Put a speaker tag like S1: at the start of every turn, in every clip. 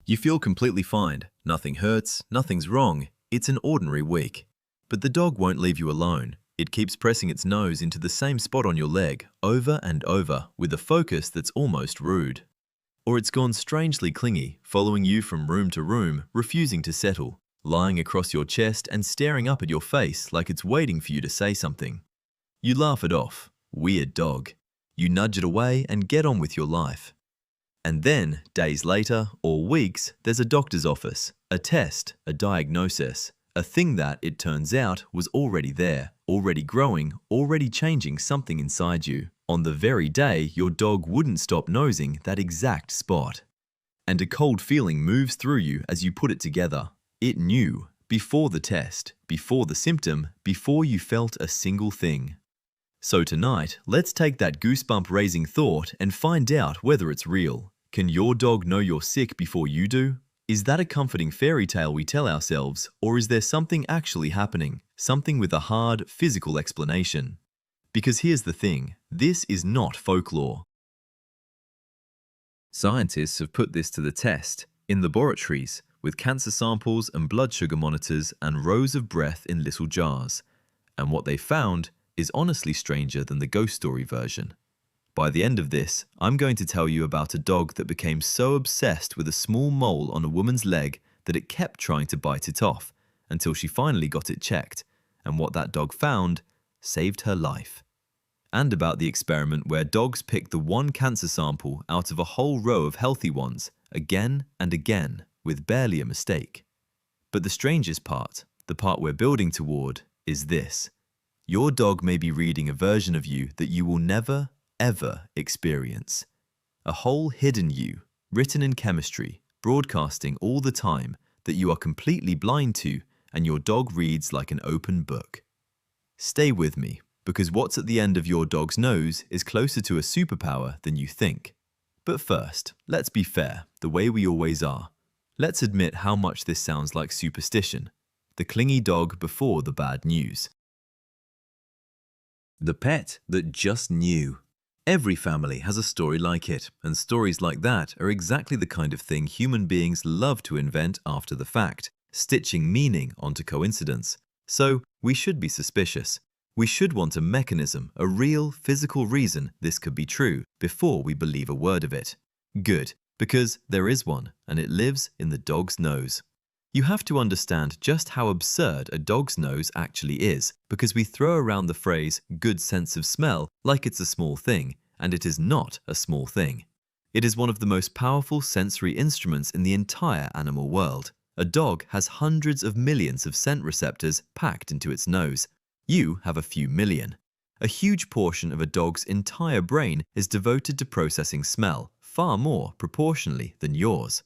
S1: You feel completely fine. Nothing hurts, nothing's wrong. It's an ordinary week. But the dog won't leave you alone. It keeps pressing its nose into the same spot on your leg over and over with a focus that's almost rude. Or it's gone strangely clingy, following you from room to room, refusing to settle, lying across your chest and staring up at your face like it's waiting for you to say something. You laugh it off. Weird dog. You nudge it away and get on with your life. And then, days later, or weeks, there's a doctor's office, a test, a diagnosis, a thing that, it turns out, was already there, already growing, already changing something inside you, on the very day your dog wouldn't stop nosing that exact spot. And a cold feeling moves through you as you put it together. It knew, before the test, before the symptom, before you felt a single thing. So tonight, let's take that goosebump-raising thought and find out whether it's real. Can your dog know you're sick before you do? Is that a comforting fairy tale we tell ourselves, or is there something actually happening, something with a hard, physical explanation? Because here's the thing, this is not folklore. Scientists have put this to the test, in laboratories, with cancer samples and blood sugar monitors and rows of breath in little jars. And what they found is honestly stranger than the ghost story version. By the end of this, I'm going to tell you about a dog that became so obsessed with a small mole on a woman's leg that it kept trying to bite it off, until she finally got it checked, and what that dog found saved her life. And about the experiment where dogs picked the one cancer sample out of a whole row of healthy ones, again and again, with barely a mistake. But the strangest part, the part we're building toward, is this. Your dog may be reading a version of you that you will never, ever experience. A whole hidden you, written in chemistry, broadcasting all the time, that you are completely blind to, and your dog reads like an open book. Stay with me, because what's at the end of your dog's nose is closer to a superpower than you think. But first, let's be fair, the way we always are. Let's admit how much this sounds like superstition. The clingy dog before the bad news. The pet that just knew. Every family has a story like it, and stories like that are exactly the kind of thing human beings love to invent after the fact, stitching meaning onto coincidence. So, we should be suspicious. We should want a mechanism, a real, physical reason this could be true before we believe a word of it. Good, because there is one, and it lives in the dog's nose. You have to understand just how absurd a dog's nose actually is, because we throw around the phrase good sense of smell like it's a small thing, and it is not a small thing. It is one of the most powerful sensory instruments in the entire animal world. A dog has hundreds of millions of scent receptors packed into its nose. You have a few million. A huge portion of a dog's entire brain is devoted to processing smell, far more proportionally than yours.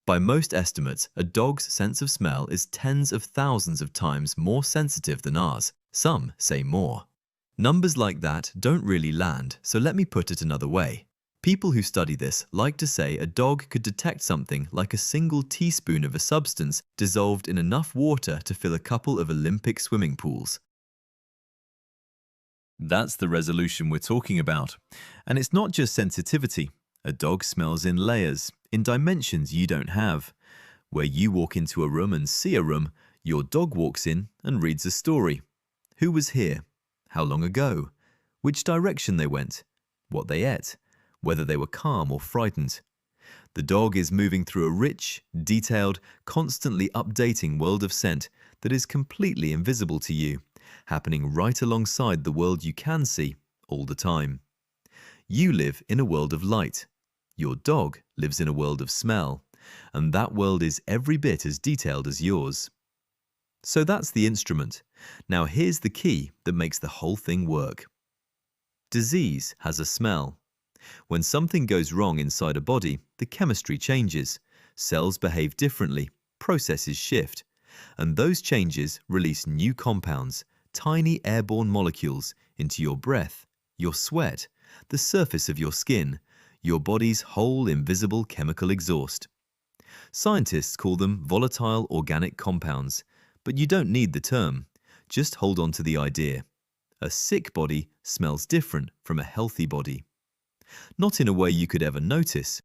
S1: By most estimates, a dog's sense of smell is tens of thousands of times more sensitive than ours. Some say more. Numbers like that don't really land, so let me put it another way. People who study this like to say a dog could detect something like a single teaspoon of a substance dissolved in enough water to fill a couple of Olympic swimming pools. That's the resolution we're talking about. And it's not just sensitivity. A dog smells in layers, in dimensions you don't have. Where you walk into a room and see a room, your dog walks in and reads a story. Who was here? How long ago? Which direction they went? What they ate? Whether they were calm or frightened. The dog is moving through a rich, detailed, constantly updating world of scent that is completely invisible to you, happening right alongside the world you can see all the time. You live in a world of light. Your dog lives in a world of smell, and that world is every bit as detailed as yours. So that's the instrument. Now here's the key that makes the whole thing work. Disease has a smell. When something goes wrong inside a body, the chemistry changes. Cells behave differently, processes shift, and those changes release new compounds, tiny airborne molecules, into your breath, your sweat, the surface of your skin, your body's whole invisible chemical exhaust. Scientists call them volatile organic compounds, but you don't need the term. Just hold on to the idea. A sick body smells different from a healthy body. Not in a way you could ever notice.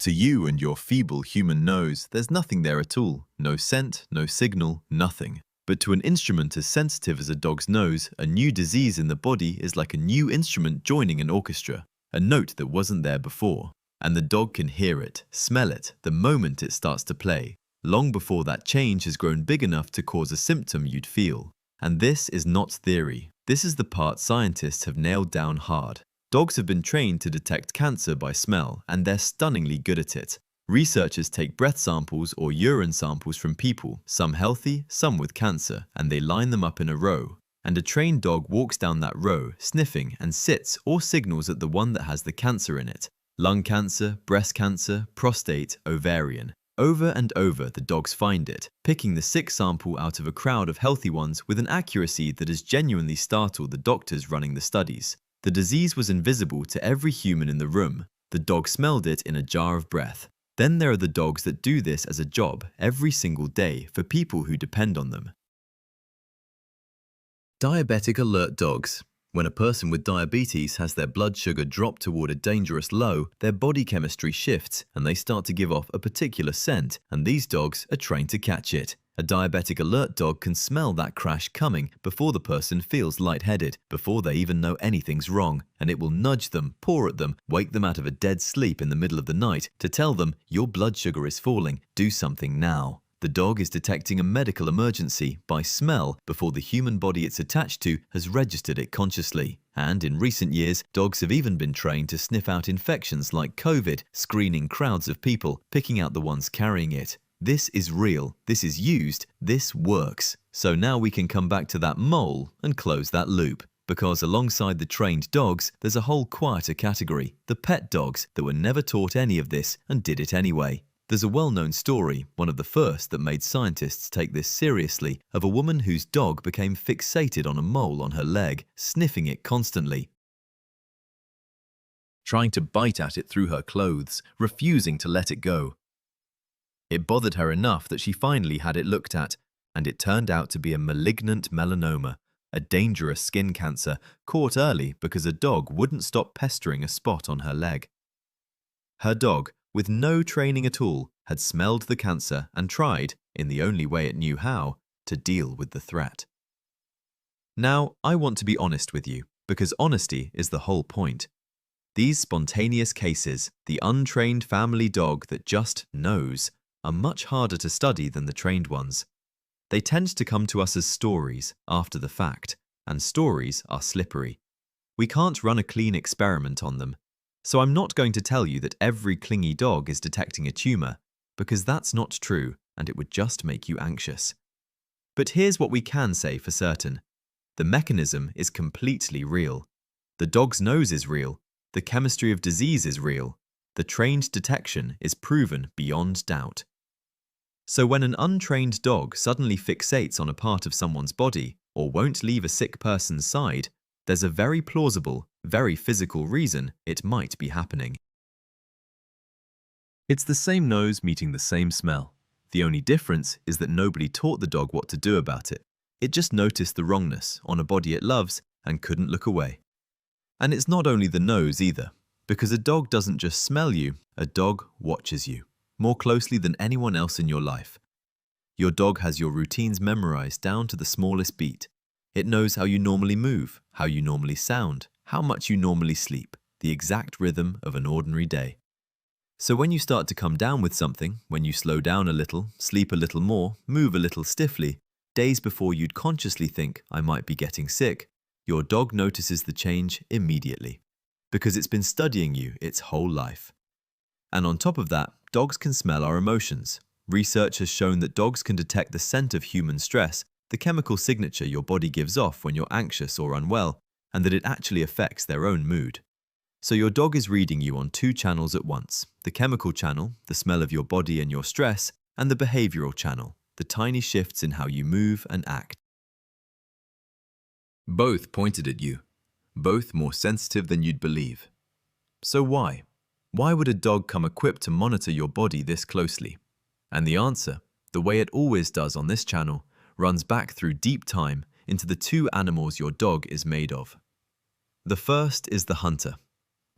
S1: To you and your feeble human nose, there's nothing there at all. No scent, no signal, nothing. But to an instrument as sensitive as a dog's nose, a new disease in the body is like a new instrument joining an orchestra, a note that wasn't there before. And the dog can hear it, smell it, the moment it starts to play, long before that change has grown big enough to cause a symptom you'd feel. And this is not theory. This is the part scientists have nailed down hard. Dogs have been trained to detect cancer by smell, and they're stunningly good at it. Researchers take breath samples or urine samples from people, some healthy, some with cancer, and they line them up in a row. And a trained dog walks down that row, sniffing, and sits or signals at the one that has the cancer in it. Lung cancer, breast cancer, prostate, ovarian. Over and over, the dogs find it, picking the sick sample out of a crowd of healthy ones with an accuracy that has genuinely startled the doctors running the studies. The disease was invisible to every human in the room. The dog smelled it in a jar of breath. Then there are the dogs that do this as a job every single day for people who depend on them. Diabetic alert dogs. When a person with diabetes has their blood sugar drop toward a dangerous low, their body chemistry shifts and they start to give off a particular scent, and these dogs are trained to catch it. A diabetic alert dog can smell that crash coming before the person feels lightheaded, before they even know anything's wrong, and it will nudge them, paw at them, wake them out of a dead sleep in the middle of the night to tell them, your blood sugar is falling, do something now. The dog is detecting a medical emergency by smell before the human body it's attached to has registered it consciously. And in recent years, dogs have even been trained to sniff out infections like COVID, screening crowds of people, picking out the ones carrying it. This is real, this is used, this works. So now we can come back to that mole and close that loop. Because alongside the trained dogs, there's a whole quieter category, the pet dogs that were never taught any of this and did it anyway. There's a well-known story, one of the first that made scientists take this seriously, of a woman whose dog became fixated on a mole on her leg, sniffing it constantly, trying to bite at it through her clothes, refusing to let it go. It bothered her enough that she finally had it looked at, and it turned out to be a malignant melanoma, a dangerous skin cancer caught early because a dog wouldn't stop pestering a spot on her leg. Her dog, with no training at all, had smelled the cancer and tried, in the only way it knew how, to deal with the threat. Now, I want to be honest with you, because honesty is the whole point. These spontaneous cases, the untrained family dog that just knows, are much harder to study than the trained ones. They tend to come to us as stories after the fact, and stories are slippery. We can't run a clean experiment on them. So I'm not going to tell you that every clingy dog is detecting a tumour, because that's not true and it would just make you anxious. But here's what we can say for certain. The mechanism is completely real. The dog's nose is real. The chemistry of disease is real. The trained detection is proven beyond doubt. So when an untrained dog suddenly fixates on a part of someone's body or won't leave a sick person's side, there's a very plausible, very physical reason it might be happening. It's the same nose meeting the same smell. The only difference is that nobody taught the dog what to do about it. It just noticed the wrongness on a body it loves and couldn't look away. And it's not only the nose either, because a dog doesn't just smell you, a dog watches you, more closely than anyone else in your life. Your dog has your routines memorized down to the smallest beat. It knows how you normally move, how you normally sound, how much you normally sleep, the exact rhythm of an ordinary day. So when you start to come down with something, when you slow down a little, sleep a little more, move a little stiffly, days before you'd consciously think, I might be getting sick, your dog notices the change immediately, because it's been studying you its whole life. And on top of that, dogs can smell our emotions. Research has shown that dogs can detect the scent of human stress, the chemical signature your body gives off when you're anxious or unwell, and that it actually affects their own mood. So your dog is reading you on two channels at once, the chemical channel, the smell of your body and your stress, and the behavioral channel, the tiny shifts in how you move and act. Both pointed at you, both more sensitive than you'd believe. So why? Why would a dog come equipped to monitor your body this closely? And the answer, the way it always does on this channel, runs back through deep time into the two animals your dog is made of. The first is the hunter.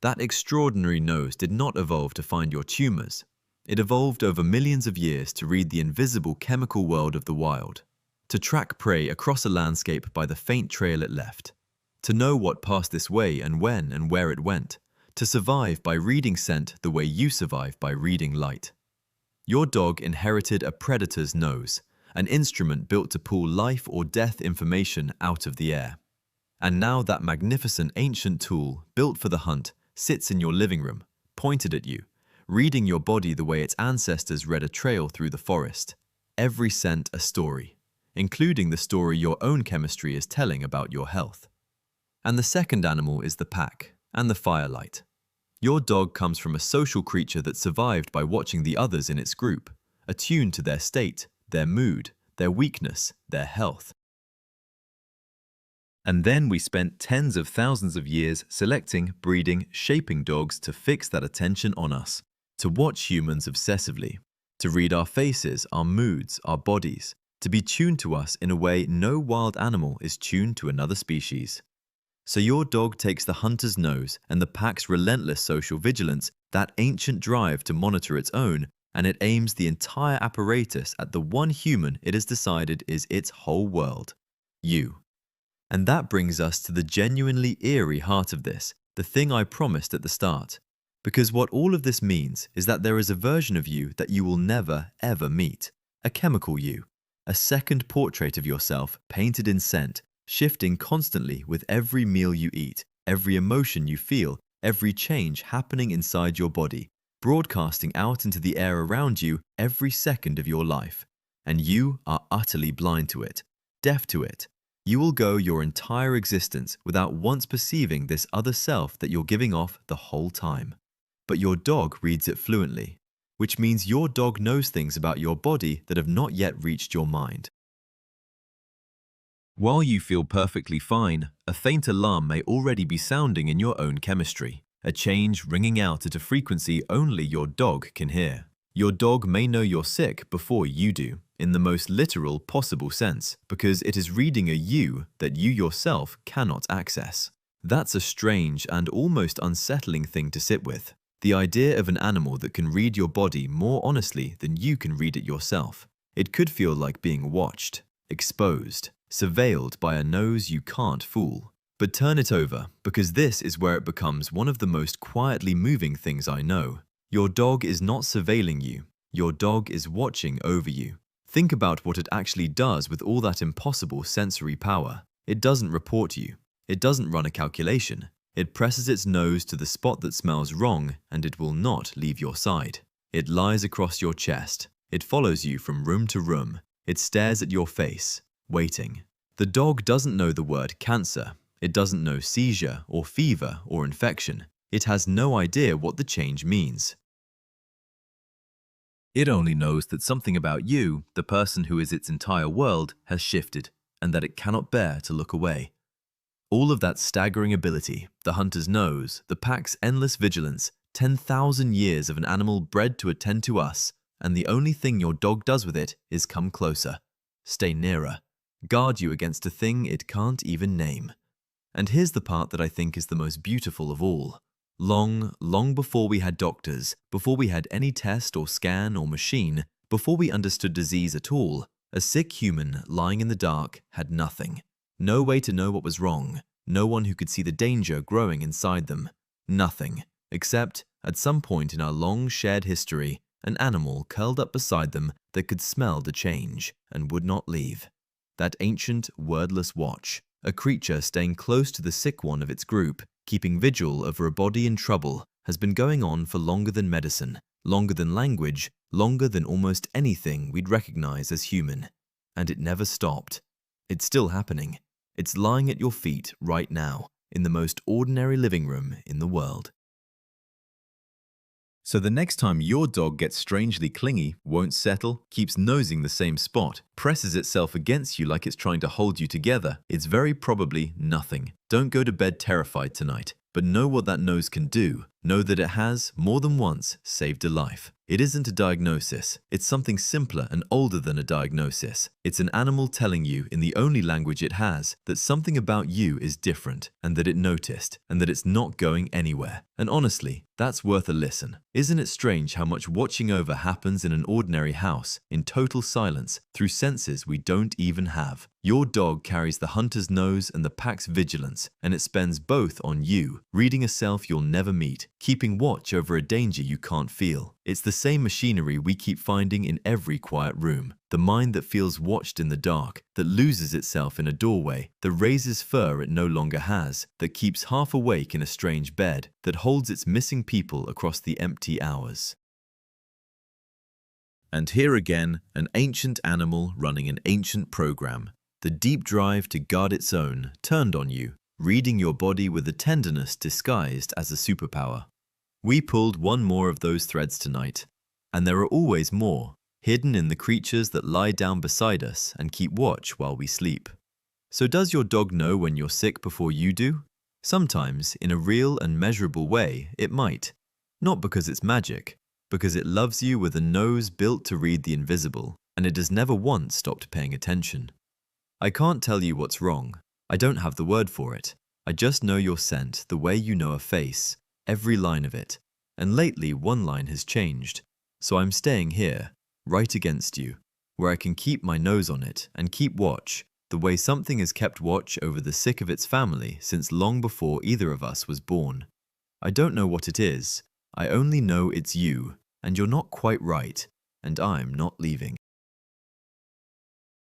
S1: That extraordinary nose did not evolve to find your tumors. It evolved over millions of years to read the invisible chemical world of the wild, to track prey across a landscape by the faint trail it left, to know what passed this way and when and where it went, to survive by reading scent the way you survive by reading light. Your dog inherited a predator's nose, an instrument built to pull life or death information out of the air. And now that magnificent ancient tool, built for the hunt, sits in your living room, pointed at you, reading your body the way its ancestors read a trail through the forest. Every scent a story, including the story your own chemistry is telling about your health. And the second animal is the pack and the firelight. Your dog comes from a social creature that survived by watching the others in its group, attuned to their state, their mood, their weakness, their health. And then we spent tens of thousands of years selecting, breeding, shaping dogs to fix that attention on us, to watch humans obsessively, to read our faces, our moods, our bodies, to be tuned to us in a way no wild animal is tuned to another species. So your dog takes the hunter's nose and the pack's relentless social vigilance, that ancient drive to monitor its own, and it aims the entire apparatus at the one human it has decided is its whole world, you. And that brings us to the genuinely eerie heart of this, the thing I promised at the start. Because what all of this means is that there is a version of you that you will never, ever meet. A chemical you. A second portrait of yourself painted in scent, shifting constantly with every meal you eat, every emotion you feel, every change happening inside your body, broadcasting out into the air around you every second of your life. And you are utterly blind to it, deaf to it. You will go your entire existence without once perceiving this other self that you're giving off the whole time. But your dog reads it fluently, which means your dog knows things about your body that have not yet reached your mind. While you feel perfectly fine, a faint alarm may already be sounding in your own chemistry, a change ringing out at a frequency only your dog can hear. Your dog may know you're sick before you do, in the most literal possible sense, because it is reading a you that you yourself cannot access. That's a strange and almost unsettling thing to sit with. The idea of an animal that can read your body more honestly than you can read it yourself. It could feel like being watched, exposed, surveilled by a nose you can't fool. But turn it over, because this is where it becomes one of the most quietly moving things I know. Your dog is not surveilling you. Your dog is watching over you. Think about what it actually does with all that impossible sensory power. It doesn't report you. It doesn't run a calculation. It presses its nose to the spot that smells wrong, and it will not leave your side. It lies across your chest. It follows you from room to room. It stares at your face, waiting. The dog doesn't know the word cancer. It doesn't know seizure or fever or infection. It has no idea what the change means. It only knows that something about you, the person who is its entire world, has shifted, and that it cannot bear to look away. All of that staggering ability, the hunter's nose, the pack's endless vigilance, 10,000 years of an animal bred to attend to us, and the only thing your dog does with it is come closer, stay nearer, guard you against a thing it can't even name. And here's the part that I think is the most beautiful of all. Long before we had doctors, before we had any test or scan or machine, before we understood disease at all, a sick human lying in the dark had nothing. No way to know what was wrong, no one who could see the danger growing inside them. Nothing, except, at some point in our long shared history, an animal curled up beside them that could smell the change and would not leave. That ancient, wordless watch, a creature staying close to the sick one of its group, keeping vigil over a body in trouble, has been going on for longer than medicine, longer than language, longer than almost anything we'd recognize as human. And it never stopped. It's still happening. It's lying at your feet right now, in the most ordinary living room in the world. So the next time your dog gets strangely clingy, won't settle, keeps nosing the same spot, presses itself against you like it's trying to hold you together, it's very probably nothing. Don't go to bed terrified tonight, but know what that nose can do. Know that it has, more than once, saved a life. It isn't a diagnosis. It's something simpler and older than a diagnosis. It's an animal telling you in the only language it has that something about you is different and that it noticed and that it's not going anywhere. And honestly, that's worth a listen. Isn't it strange how much watching over happens in an ordinary house, in total silence, through senses we don't even have? Your dog carries the hunter's nose and the pack's vigilance, and it spends both on you, reading a self you'll never meet, keeping watch over a danger you can't feel. It's the same machinery we keep finding in every quiet room. The mind that feels watched in the dark, that loses itself in a doorway, that raises fur it no longer has, that keeps half awake in a strange bed, that holds its missing people across the empty hours. And here again, an ancient animal running an ancient program. The deep drive to guard its own turned on you, reading your body with a tenderness disguised as a superpower. We pulled one more of those threads tonight, and there are always more, hidden in the creatures that lie down beside us and keep watch while we sleep. So does your dog know when you're sick before you do? Sometimes, in a real and measurable way, it might. Not because it's magic, because it loves you with a nose built to read the invisible, and it has never once stopped paying attention. I can't tell you what's wrong. I don't have the word for it. I just know your scent the way you know a face, every line of it. And lately one line has changed. So I'm staying here, right against you, where I can keep my nose on it and keep watch, the way something has kept watch over the sick of its family since long before either of us was born. I don't know what it is. I only know it's you, and you're not quite right, and I'm not leaving.